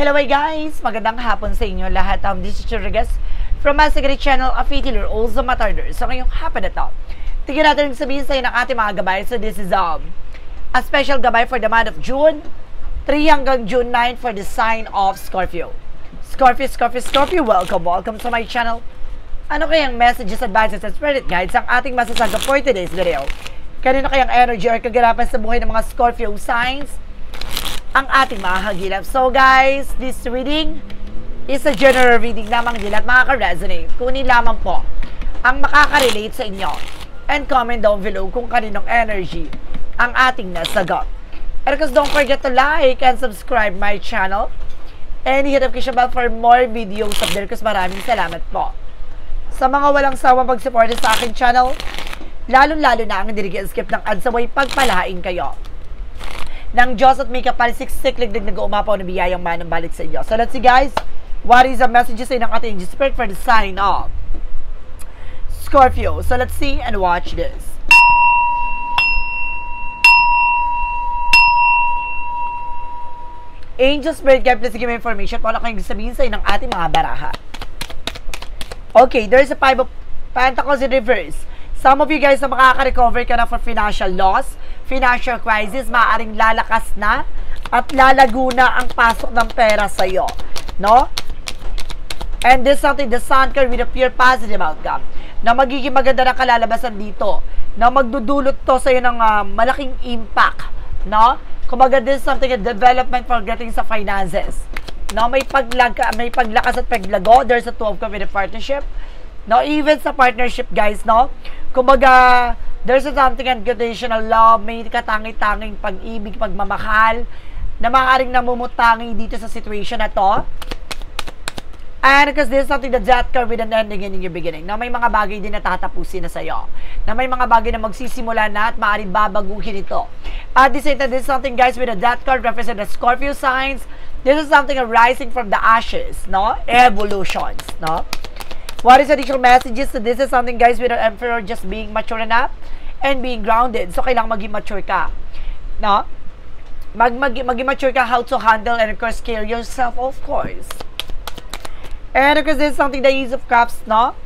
Hello guys! Magandang hapon sa inyo lahat. This is Rodriguez from my secret channel, A Fitiller, also Matarder. So ngayong hapon na to, tignan natin sabihin sa inyo ng ating mga gabay. So this is a special gabay for the month of June 3 hanggang June 9 for the sign of Scorpio. Scorpio, welcome to my channel. Ano kayang messages, advices, and spirit guides ang ating masasaga for today's video? Kanino kayang energy or kaganapan sa buhay ng mga Scorpio signs ang ating mahagilap? So guys, this reading is a general reading lamang din at makaka-resonate. Kunin lamang po ang makaka-relate sa inyo and comment down below kung kaninong energy ang ating nasagot. And of course, don't forget to like and subscribe my channel and hit the notification bell for more videos up there. Kasi maraming salamat po sa mga walang sawang pag-support sa aking channel, lalo-lalo na ang hindi skip ng ads, away pagpalain kayo ng Diyos at may kapalisik siklig nag-uumapaw na biyayang manang balik sa inyo. So let's see guys, what is the messages ng ating angel spirit for the sign of Scorpio? So let's see and watch this. Angel spirit guide, please give me information kung ano kayong sabihin sa inyo ng ating mga baraha. Okay, there's a 5 of Pentacles in reverse. Some of you guys na makaka-recover ka na for financial loss, financial crisis, maaaring lalakas na at lalago na ang pasok ng pera sa iyo, no? And this something, the sun card with a pure positive outcome, na magiging maganda na kalalabasan dito, na magdudulot to sa iyo ng malaking impact, no? Kumbaga, this something, a development for getting sa finances, no? May paglakas at paglago. There's a 2 of Cups with a partnership, no? Even sa partnership guys, no? Kumbaga, there's a something unconditional love, may katangi-tanging pag-ibig, pagmamahal, na maaaring namumutangi dito sa situation na to. And because this is something that card with an ending and a new beginning, na may mga bagay din na tatapusin na sa'yo, na may mga bagay na magsisimula na at maaaring babaguhin ito. At the same time, this is something guys with a death card represent the Scorpio signs. This is something arising from the ashes, no? Evolutions, no? What is additional messages? So this is something guys with an Emperor just being mature enough and being grounded. So kailangan maging mature ka, no? Maging mature ka how to handle and of course care yourself, of course. And of course this is something, the Ace of Cups, no?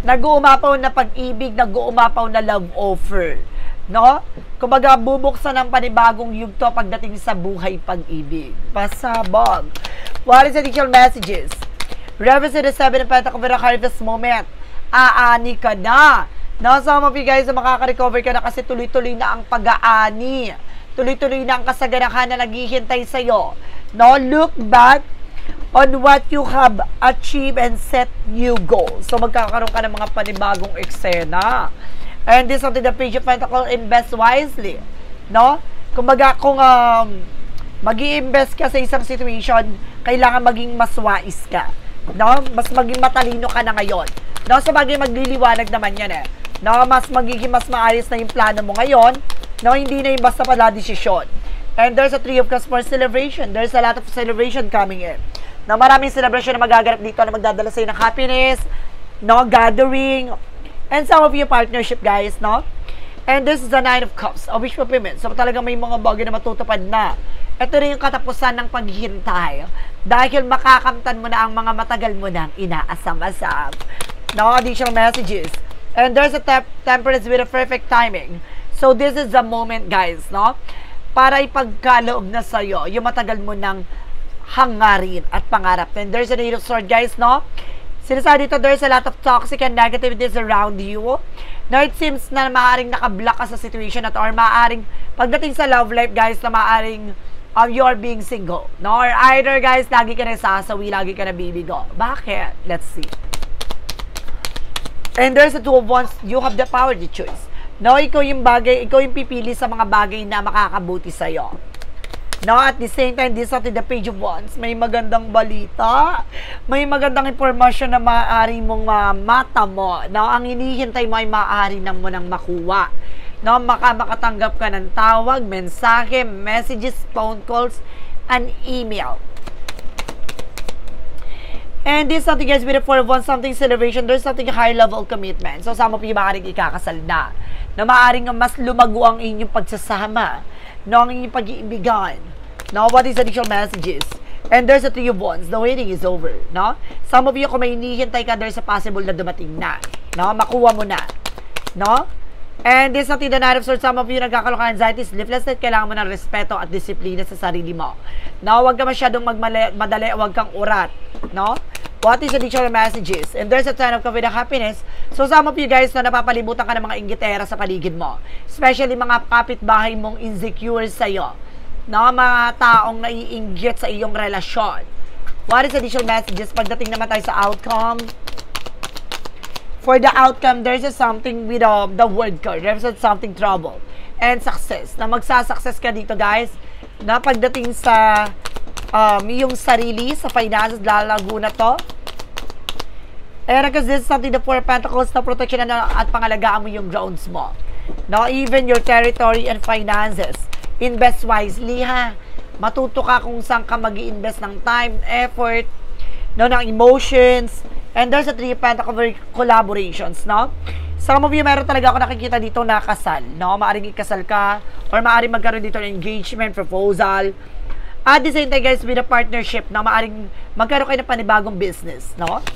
Nag-uumapaw na pag-ibig, nag-uumapaw na love offer, no? Kumbaga bubuksan ng panibagong yugto pagdating sa buhay pag-ibig. Pasabog. What is additional messages? Represent the 7 of Pentacles with a harvest moment. Aani ka na. No, some of you guys na makaka-recover ka na kasi tuloy-tuloy na ang pag-aani. Tuloy-tuloy na ang kasaganahan na naghihintay sa'yo. No, look back on what you have achieved and set new goals. So, magkakaroon ka ng mga panibagong eksena. And this is something the Page of Pentacles, invest wisely. No? Kumbaga, kung mag-i-invest ka sa isang situation, kailangan maging mas wise ka. No? Mas maging matalino ka na ngayon. No? Sa bagay, magliliwanag naman yan eh. No? Mas magiging mas maayos na yung plano mo ngayon. No? Hindi na yung basta pala desisyon. And there's a 3 of Cups for celebration. There's a lot of celebration coming in. No? Maraming celebration na magaganap dito na magdadala sa'yo ng happiness, no? Gathering, and some of you partnership guys, no? And this is the 9 of Cups, a wish fulfillment. So talagang may mga bagay na matutupad na. Ito rin yung katapusan ng paghihintay. Dahil makakamtan mo na ang mga matagal mo nang inaasam-asam. No additional messages. And there's a temperance with a perfect timing. So this is the moment guys, no? Para ipagkaloob na sa'yo yung matagal mo nang hangarin at pangarap. And there's a 8 of Swords guys, no? Sinasabi dito, there's a lot of toxic and negativities around you. Now, it seems na maaaring nakablock ka sa situation at or maaaring, pagdating sa love life, guys, na maaaring you're being single. No? Or either, guys, lagi ka na sasawi, lagi ka na bibigo. Bakit? Let's see. And there's a 2 of Wands, you have the power to choose. No, ikaw yung bagay, ikaw yung pipili sa mga bagay na makakabuti sa'yo. No, at the same time, this is the Page of Wands. May magandang balita. May magandang impormasyon na maaari mong mata mo. No, ang hinihintay mo ay maaari nang mo nang makuha. No, makatanggap ka ng tawag, mensahe, messages, phone calls, and email. And this is something guys with a 4 of Wands, something celebration. There's something high level commitment. So some of you maaaring ikakasal na maaaring mas lumago ang inyong pagsasama, no, ang inyong pag-iibigan. Now, what is additional messages? And there's a 3 of Wands. The waiting is over, no? Some of you, kung may hinihintay ka, there's a possible na dumating na, no? Makuha mo na, no? And this is something the Knight of Swords. Some of you nagkakaroon ka anxiety, sleepless night, kailangan mo ng respeto at disiplina sa sarili mo. No? Huwag ka masyadong madali, huwag kang urat, no? What is the additional messages? And there's a 10 of Cups with happiness. So some of you guys na napapalibutan ka ng mga inggitera sa paligid mo. Especially mga kapitbahay mong insecure sa'yo. No? Mga taong naiinggit sa iyong relasyon. What is the additional messages? Pagdating naman tayo sa outcome. For the outcome, there's something with the word card. There's something trouble. And success. Na magsasuccess ka dito guys. Na pagdating sa yung sarili, sa finances, lalago na to. And because this is something, the Four of Pentacles, na protection at pangalagaan mo yung grounds mo. No, even your territory and finances. Invest wisely ha. Matuto ka kung saan ka mag-i-invest ng time, effort, no, ng emotions. And there's a 3 of Pentacles collaborations, no? Some of you, meron talaga ako nakikita dito na kasal, no? Maaring ikasal ka, or maaring magkaroon dito ng engagement, proposal. At the same time, guys, with a partnership, no? Maaring magkaroon kayo ng panibagong business, no?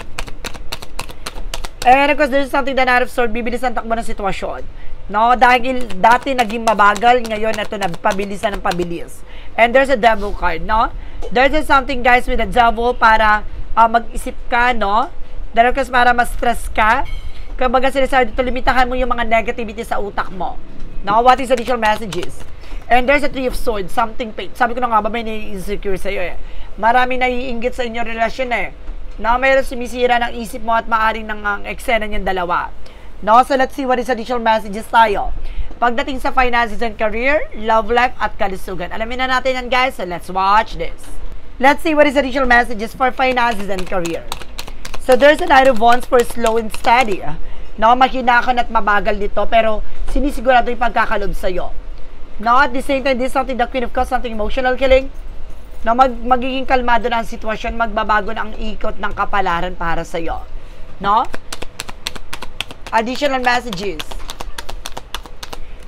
And of course, there's something that Knight of Swords, bibilis ang takbo ng sitwasyon, no? Dahil dati naging mabagal, ngayon ito nagpabilisan ng pabilis. And there's a Devil card, no? There's something, guys, with a Devil para mag-isip ka, no? Dahil kasi para ma-stress ka, kumbaga sinasabi dito, limitahan mo yung mga negativity sa utak mo. Now, what is additional messages? And there's a 3 of Swords, something pain. Sabi ko na nga ba, may nai-insecure sa'yo eh. Marami naiinggit sa inyong relasyon eh. Now, mayroon sumisira ng isip mo at maaring ng eksena niyong dalawa. No? So, let's see what is additional messages tayo. Pagdating sa finances and career, love life, at kalusugan. Alamin na natin yan guys, so let's watch this. Let's see what is additional messages for finances and career. So, there's a Knight of Wands for slow and steady. No, mahinakan at mabagal dito, pero sinisigurado yung pagkakalob sa'yo. No, at the same time, this is something the Queen of Cups, something emotional killing. No, magiging kalmado na ang sitwasyon, magbabago na ang ikot ng kapalaran para sa'yo. No? Additional messages.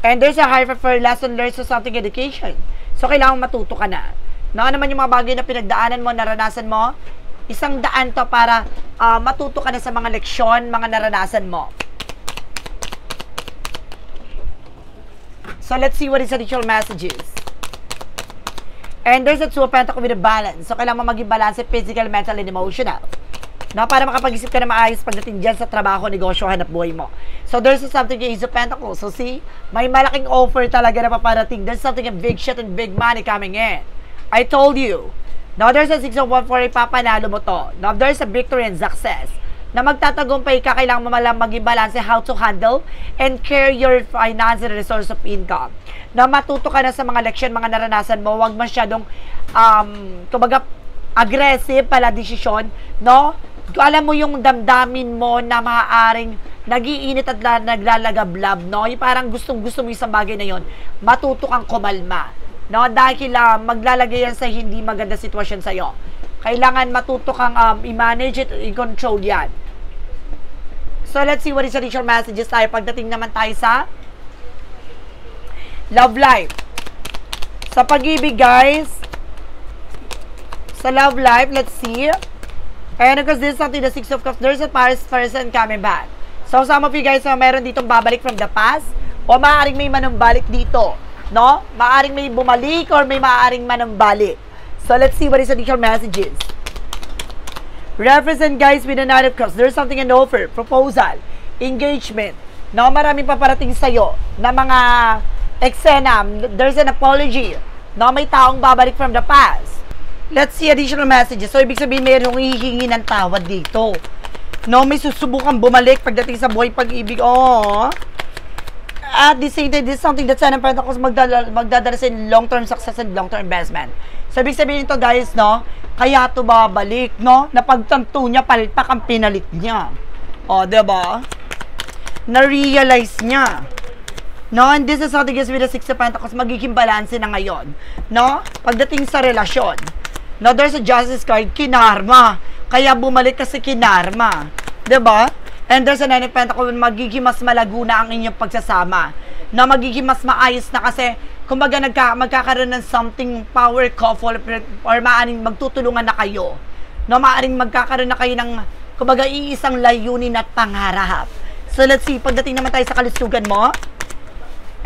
And there's a high for lesson learned, so something education. So, kailangan matuto ka na. No, ano naman yung mga bagay na pinagdaanan mo, naranasan mo, isang daan to para matuto ka na sa mga leksyon, mga naranasan mo. So, let's see what is additional messages. And there's a 2 of Pentacles with a balance. So, kailangan mo maging balance, physical, mental, and emotional. No, para makapag-isip ka na maayos pagdating dyan sa trabaho, negosyo, hanap buhay mo. So, there's something Ace of Pentacles. So, see, may malaking offer talaga na paparating. There's something, a big shit and big money coming in. I told you. Now, there's a 6 of Wands for ipapanalo mo to. Now, there's a victory and success. Na magtatagumpay ka, kailangan mo malang maging balance how to handle and care your financial resource of income. Na matuto ka na sa mga leksyon, mga naranasan mo, huwag masyadong, kumbaga, aggressive pala desisyon, no? Alam mo yung damdamin mo na maaaring nagiinit at naglalagablab, no? Yung parang gustong-gusto mo isang bagay na yon, matuto kang kumalma. No, dahil maglalagay yan sa hindi maganda sitwasyon sa'yo. Kailangan matuto kang i-manage it, i-control yan. So, let's see what is additional messages tayo. Pagdating naman tayo sa love life. Sa pag-ibig, guys. Sa love life, let's see. And because this is something, the 6 of Cups, there's a person coming back. So, some of you guys, meron ditong babalik from the past, o maaaring may manumbalik dito. No? Maaring may bumalik or may maaring manumbalik. So, let's see what is additional messages. Represent guys with the Knight of Cups. There's something an offer, proposal, engagement. No? Maraming paparating sa'yo na mga eksena. There's an apology. No? May taong babalik from the past. Let's see additional messages. So, ibig sabihin mayroong hihingi ng tawad dito. No? May susubukang bumalik pagdating sa buhay pag-ibig. Oh. At the same time, this is something that Ten of Pentacles magdadala sa long-term success and long-term investment. So, ibig sabihin nito guys, no? Kaya ito babalik, no? Napagtanto niya, palpak ang pinalit niya. O, diba? Na-realize niya. No? And this is how the guys with the 6 of Pentacles magiging balance na ngayon. No? Pagdating sa relasyon. No? There's a Justice card, kinarma. Kaya bumalik kasi kinarma. Diba? And there's a 9 of Pentacles, magiging mas malago na ang inyong pagsasama. Na magiging mas maayos na kasi kumbaga magkakaroon ng something power couple or maaaring magtutulungan na kayo. No, maaaring magkakaroon na kayo ng kumbaga iisang layunin at pangarap. So let's see, pagdating naman tayo sa kalusugan mo.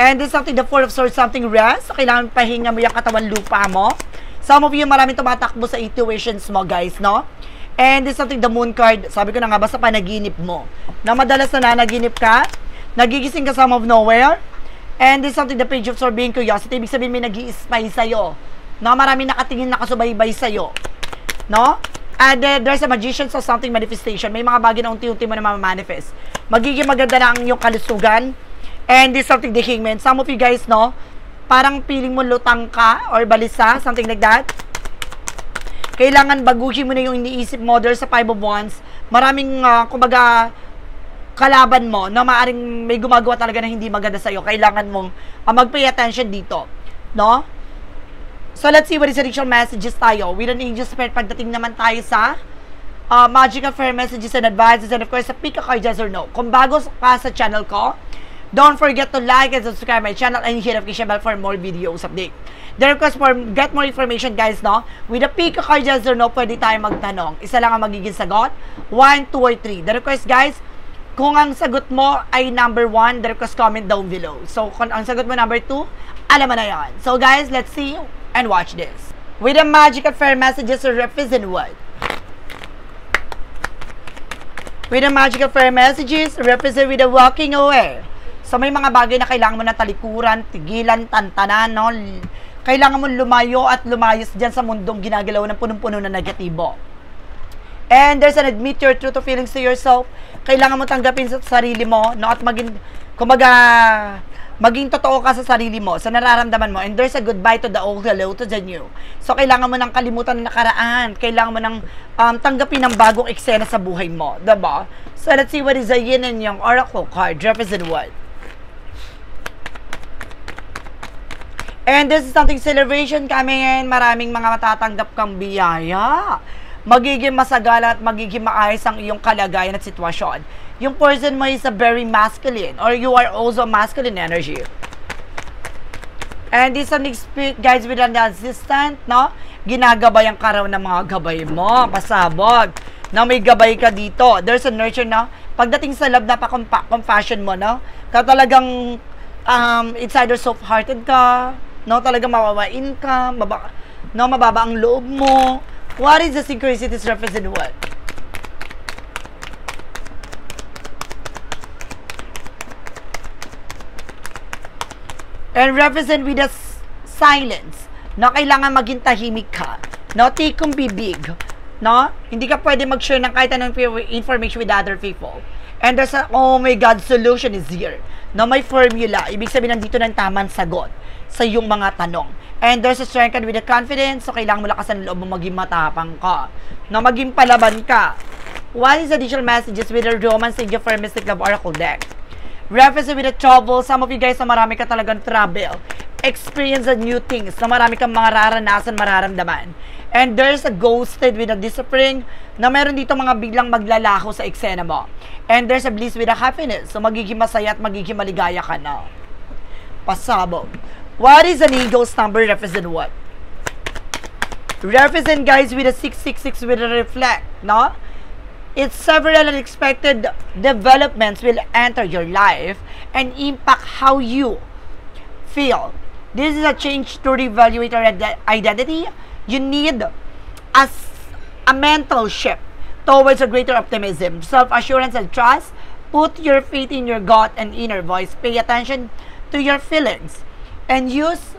And this is something, the Four of Swords, something rest. So, kailangan pahinga mo yung katawan lupa mo. Some of you, maraming tumatakbo sa intuitions mo, guys, no? And this is something, the Moon card, sabi ko na nga, basta panaginip mo. Na madalas na nanaginip ka, nagigising ka some of nowhere. And this is something, the Page of Swords, being curiosity. Ibig sabihin, may nag-i-spy sa'yo. No? Marami nakatingin, nakasubaybay sa'yo. No? And then, there's a magician, so something manifestation. May mga bagay na unti-unti mo na ma-manifest. Magiging maganda na ang iyong kalusugan. And this is something, the Hangman. Some of you guys, no? Parang feeling mo lutang ka or balisa, something like that. Kailangan baguhin mo na yung iniisip mo. There's a Five of Wands. Maraming, kumbaga, kalaban mo na maaring may gumagawa talaga na hindi maganda sa'yo. Kailangan mong mag-pay attention dito. No? So, let's see what is the additional messages tayo. With an angel spirit, pagdating naman tayo sa magical fair messages and advices. And of course, sa pick a card, yes or no. Kung bago ka sa channel ko, don't forget to like and subscribe my channel and hit notification bell for more videos update. The request for get more information, guys, no? With a pick a card, yes or no, pwede tayo magtanong. Isa lang ang magiging sagot. 1, 2, or 3. The request, guys, kung ang sagot mo ay number 1, the request comment down below. So, kung ang sagot mo number 2, alam mo na yan. So, guys, let's see and watch this. With the magical fair messages to represent what? With the magical fair messages, represent with the walking away. So, may mga bagay na kailangan mo na talikuran, tigilan, tantanan, no? Kailangan mo lumayo at lumayos dyan sa mundong ginagalaw ng punong-puno na negatibo. And there's an admit your true to feelings to yourself. Kailangan mo tanggapin sa sarili mo, no? At maging, kumbaga, maging totoo ka sa sarili mo, sa nararamdaman mo. And there's a goodbye to the old, hello to the new. So, kailangan mo nang kalimutan ng nakaraan. Kailangan mo nang tanggapin ng bagong eksena sa buhay mo. Diba? So, let's see what is the yin and yang oracle card. Represent what? And this is something celebration coming in. Maraming mga matatanggap kang biyaya. Magiging masagala at magiging maayos ang iyong kalagayan at sitwasyon. Yung person mo is a very masculine or you are also masculine energy. And this is something speak, guys, with an assistant, no? Ginagabay ang karaw ng mga gabay mo. Pasabog. Na may gabay ka dito. There's a nurture, no? Pagdating sa love, napaka-compassion mo, no? Talagang it's either soft-hearted ka, no? Talagang mawawain ka, mababa ang loob mo. What is the synchronicities represent what? And represent with the silence. No, kailangan maging tahimik ka. No, tikong bibig. No, hindi ka pwede mag-share ng kahit anong information with other people. And there's a, oh my God, solution is here. No, may formula. Ibig sabihin, nandito ng tamang sagot sa iyong mga tanong. And there's a strength with the confidence. So, kailangan mo lakasan ng loob mo, maging matapang ka. No, maging palaban ka. What is additional messages with the Romance Angel for Mystic Love Oracle deck? Reference with the trouble. Some of you guys na marami ka talagang trouble. Experience the new things. Na marami kang mga raranasan, mararamdaman. And there's a ghosted with a disappearing. Na meron dito mga biglang maglalaho sa eksena mo. And there's a bliss with a happiness. So magiging masaya at magiging maligaya ka na. Pasabog. What is an eagle's number? Represent what? Represent, guys, with a 666 with a reflect. No? It's several unexpected developments will enter your life and impact how you feel. This is a change to reevaluate your identity. You need a mental shift towards a greater optimism, self-assurance, and trust. Put your faith in your gut and inner voice. Pay attention to your feelings and use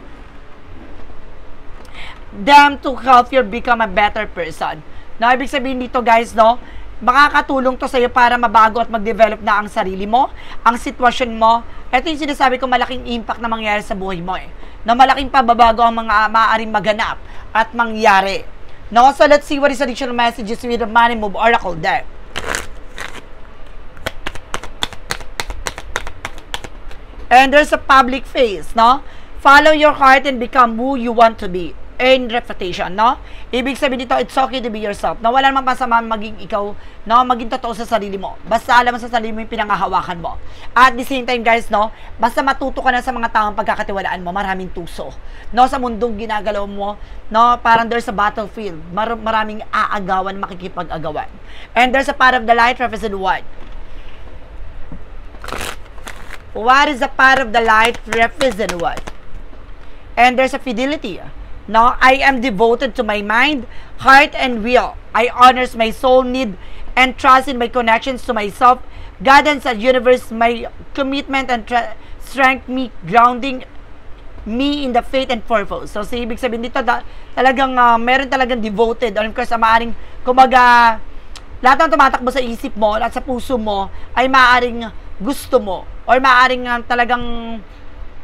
them to help you become a better person. Now, ibig sabihin dito, guys, no? Makakatulong to sa'yo para mabago at mag-develop na ang sarili mo, ang sitwasyon mo. Ito yung sinasabi ko, malaking impact na mangyari sa buhay mo na malaking pababago ang mga maaaring maganap at mangyari. No? So, let's see what is additional messages with the Money Move Oracle deck. And there's a public face, no? Follow your heart and become who you want to be. earn reputation, no? Ibig sabihin dito, it's okay to be yourself. Na wala namang masama maging ikaw, no? Maging totoo sa sarili mo. Basta alam mo sa sarili mo yung pinangahawakan mo. At the same time, guys, no? Basta matuto ka na sa mga taong pagkakatiwalaan mo, maraming tuso. No? Sa mundong ginagalaw mo, no? Parang there's a battlefield. Maraming aagawan, makikipag-agawan. And there's a part of the light represent what? What is the part of the light represent what? And there's a fidelity. No, I am devoted to my mind, heart, and will. I honors my soul, need, and trust in my connections to myself. God and the universe, my commitment and strength me, grounding me in the faith and purpose. So, ibig sabihin dito, talagang meron talagang devoted. Or of course, maaring, kumbaga, lahat ng tumatakbo sa isip mo at sa puso mo ay maaring gusto mo or maaring talagang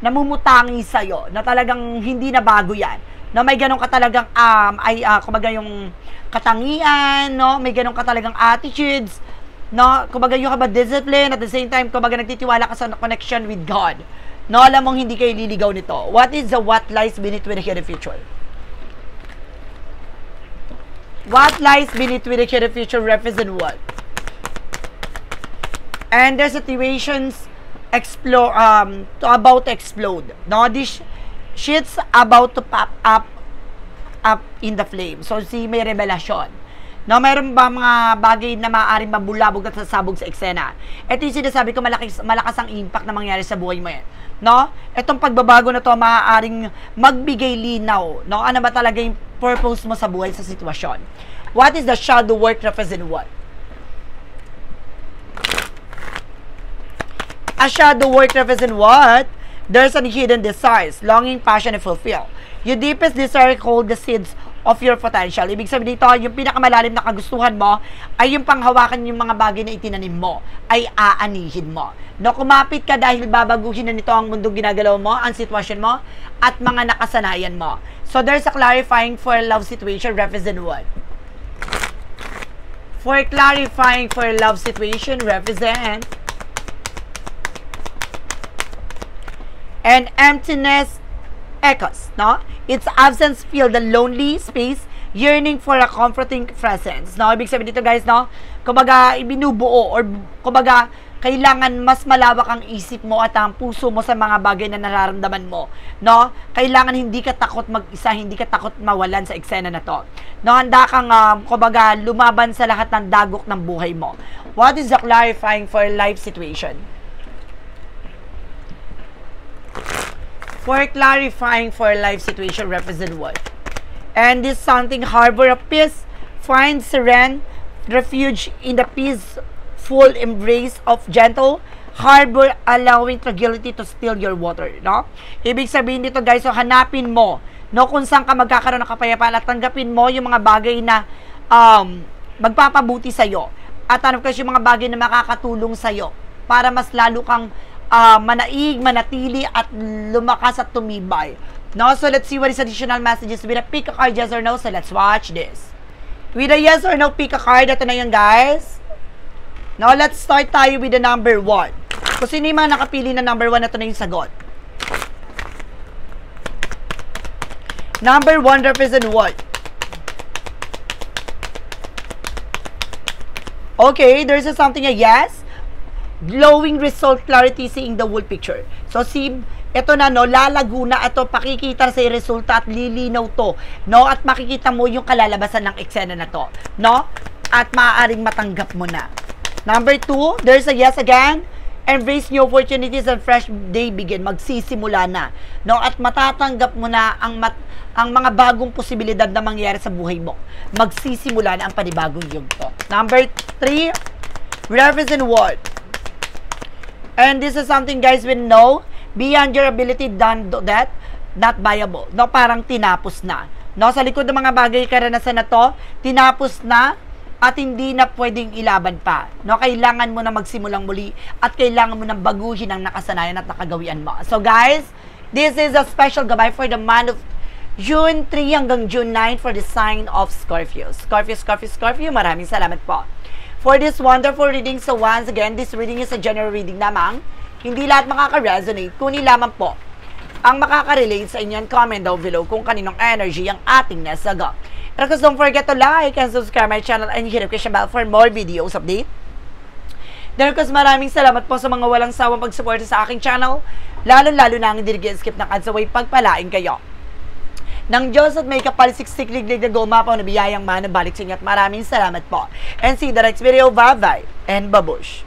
namumutangi sa'yo na talagang hindi na bago yan. No, may ganun ka talagang kumbaga yung katangian, no, may ganun ka talagang attitudes, no, kumbaga yung ka ba discipline at the same time kumbaga nagtitiwala ka sa connection with God. No, alam mong hindi kayo liligaw nito. What is the what lies beneath with the hidden future? What lies beneath with the hidden future represent what? And there's situations about to explode. No, this shit's about to pop up in the flame. So, may revelasyon. No, mayroon ba mga bagay na maaaring mabulabog at sasabog sa eksena? Ito yung sinasabi ko, malakas ang impact na mangyari sa buhay mo yan. No? Itong pagbabago na to maaaring magbigay linaw. No? Ano ba talaga yung purpose mo sa buhay, sa sitwasyon? What is the shadow work represent what? A shadow work represent what? There's an hidden desires, longing, passion, and fulfill. Your deepest desire hold the seeds of your potential. Ibig sabihin dito, yung pinakamalalim na kagustuhan mo ay yung panghawakan yung mga bagay na itinanim mo, ay aanihin mo. No, kumapit ka dahil babaguhin na nito ang mundong ginagalaw mo, ang sitwasyon mo, at mga nakasanayan mo. So, there's a clarifying for love situation represent what? For clarifying for love situation represent and emptiness echoes, no? Its absence feel the lonely space, yearning for a comforting presence. No, ibig sabihin dito, guys, no? Kumbaga, ibinubuo or kumbaga, kailangan mas malawak ang isip mo at ang puso mo sa mga bagay na nararamdaman mo. No? Kailangan hindi ka takot mag-isa, hindi ka takot mawalan sa eksena na to. No, handa kang kumbaga, lumaban sa lahat ng dagok ng buhay mo. What is the clarifying for life situation? For clarifying for life situation represent what? And this something harbor of peace, find serene refuge in the peaceful embrace of gentle harbor, allowing tranquility to still your water, no? Ibig sabihin dito, guys, so hanapin mo, no, kung saan ka magkakaroon ng kapayapaan at tanggapin mo yung mga bagay na magpapabuti sa'yo. At ano kasi yung mga bagay na makakatulong sa'yo para mas lalo kang manaig, manatili, at lumakas at tumibay. No? So, let's see what is additional messages with a pick a card, yes or no. So, let's watch this. With a yes or no pick a card, ito na yun, guys. Now, let's start tayo with the number 1. Kung sino yung mga nakapili na number 1, ito na yung sagot. Number 1 represent what? Okay, there's something a yes. Glowing result, clarity, seeing the whole picture. So, ito na, no, lalago na ito, pakikita sa resulta at lilinaw to, no, at makikita mo yung kalalabasan ng eksena na to, no, at maaaring matanggap mo na. Number 2, there's a yes again. Embrace new opportunities and fresh day begin. Magsisimula na, no, at matatanggap mo na ang mga bagong posibilidad na mangyayari sa buhay mo. Magsisimula na ang panibagong yugto. Number 3, represent what? And this is something, guys, we know, beyond your ability, done that, not viable. No, parang tinapos na. No, sa likod ng mga bagay karanasan na to, tinapos na at hindi na pwedeng ilaban pa. No, kailangan mo na magsimulang muli at kailangan mo na baguhin ang nakasanayan at nakagawian mo. So, guys, this is a special gabay for the month of June 3 hanggang June 9 for the sign of Scorpio. Scorpio, maraming salamat po for this wonderful reading. So once again, this reading is a general reading lamang. Hindi lahat makaka-resonate. Kunin lamang po ang makaka-relate sa inyo. Comment down below kung kaninong energy ang ating nasagot. And of course, don't forget to like and subscribe my channel and hit the notification bell for more videos update. Then of course, maraming salamat po sa mga walang sawang pagsuporta sa aking channel. Lalo-lalo na ang hindi skip ng ads away pagpalain kayo ng Diyos at may kapalisiksik liglig na gumapaw na biyayang manabalik sa inyo at maraming salamat po. And see you in the next video. Bye-bye and babush!